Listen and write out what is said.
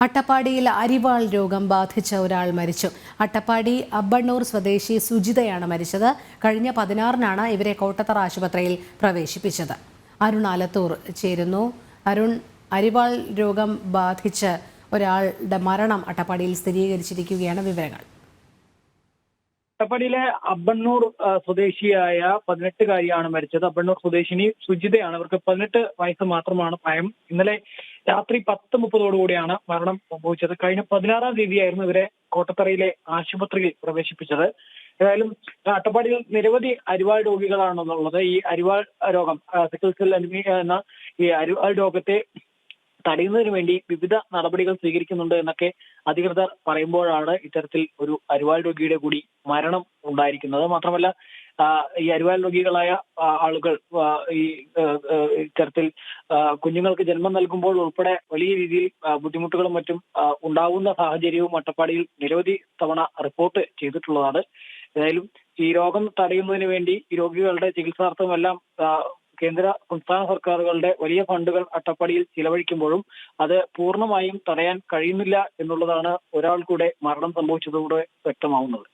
അട്ടപ്പാടിയിൽ അരിവാൾ രോഗം ബാധിച്ച ഒരാൾ മരിച്ചു. അട്ടപ്പാടി അബ്ബണ്ണൂർ സ്വദേശി സുജിതയാണ് മരിച്ചത്. കഴിഞ്ഞ 16-നാണ് ഇവരെ കോട്ടത്തറ ആശുപത്രിയിൽ പ്രവേശിപ്പിച്ചത്. അരുൺ ആലത്തൂർ ചേരുന്നു. അരുൺ, അരിവാൾ രോഗം ബാധിച്ച് ഒരാളുടെ മരണം അട്ടപ്പാടിയിൽ സ്ഥിരീകരിച്ചിരിക്കുകയാണ്. വിവരങ്ങൾ. അട്ടപ്പാടിയിലെ അബ്ബണ്ണൂർ സ്വദേശിയായ 18-കാരിയാണ് മരിച്ചത്. അബ്ബണ്ണൂർ സ്വദേശിനി സുജിതയാണ്. അവർക്ക് 18 വയസ്സ് മാത്രമാണ് പ്രായം. ഇന്നലെ രാത്രി 10:30 മരണം സംഭവിച്ചത്. കഴിഞ്ഞ 16-ാം തീയതിയായിരുന്നു ഇവരെ കോട്ടത്തറയിലെ ആശുപത്രിയിൽ പ്രവേശിപ്പിച്ചത്. ഏതായാലും അട്ടപ്പാടിയിൽ നിരവധി അരിവാൾ രോഗികളാണെന്നുള്ളത്. ഈ അരിവാൾ രോഗം, സിക്കിൾ സെൽ അനീമിയ എന്ന ഈ അരിവാൾ രോഗത്തെ തടയുന്നതിന് വേണ്ടി വിവിധ നടപടികൾ സ്വീകരിക്കുന്നുണ്ട് എന്നൊക്കെ അധികൃതർ പറയുമ്പോഴാണ് ഇത്തരത്തിൽ ഒരു അരിവാൾ രോഗിയുടെ കൂടി മരണം ഉണ്ടായിരിക്കുന്നത്. മാത്രമല്ല, ഈ അരിവാൾ രോഗികളായ ആളുകൾ ഈ ഇത്തരത്തിൽ കുഞ്ഞുങ്ങൾക്ക് ജന്മം നൽകുമ്പോൾ ഉൾപ്പെടെ വലിയ രീതിയിൽ ബുദ്ധിമുട്ടുകളും മറ്റും ഉണ്ടാകുന്ന സാഹചര്യവും അട്ടപ്പാടിയിൽ നിരവധി തവണ റിപ്പോർട്ട് ചെയ്തിട്ടുള്ളതാണ്. ഏതായാലും ഈ രോഗം തടയുന്നതിന് വേണ്ടി ഈ രോഗികളുടെ ചികിത്സാർത്ഥമെല്ലാം കേന്ദ്ര സംസ്ഥാന സർക്കാരുകളുടെ വലിയ ഫണ്ടുകൾ അട്ടപ്പാടിയിൽ ചിലവഴിക്കുമ്പോഴും അത് പൂർണ്ണമായും തടയാൻ കഴിയുന്നില്ല എന്നുള്ളതാണ് ഒരാൾ കൂടെ മരണം സംഭവിച്ചതോടെ വ്യക്തമാവുന്നത്.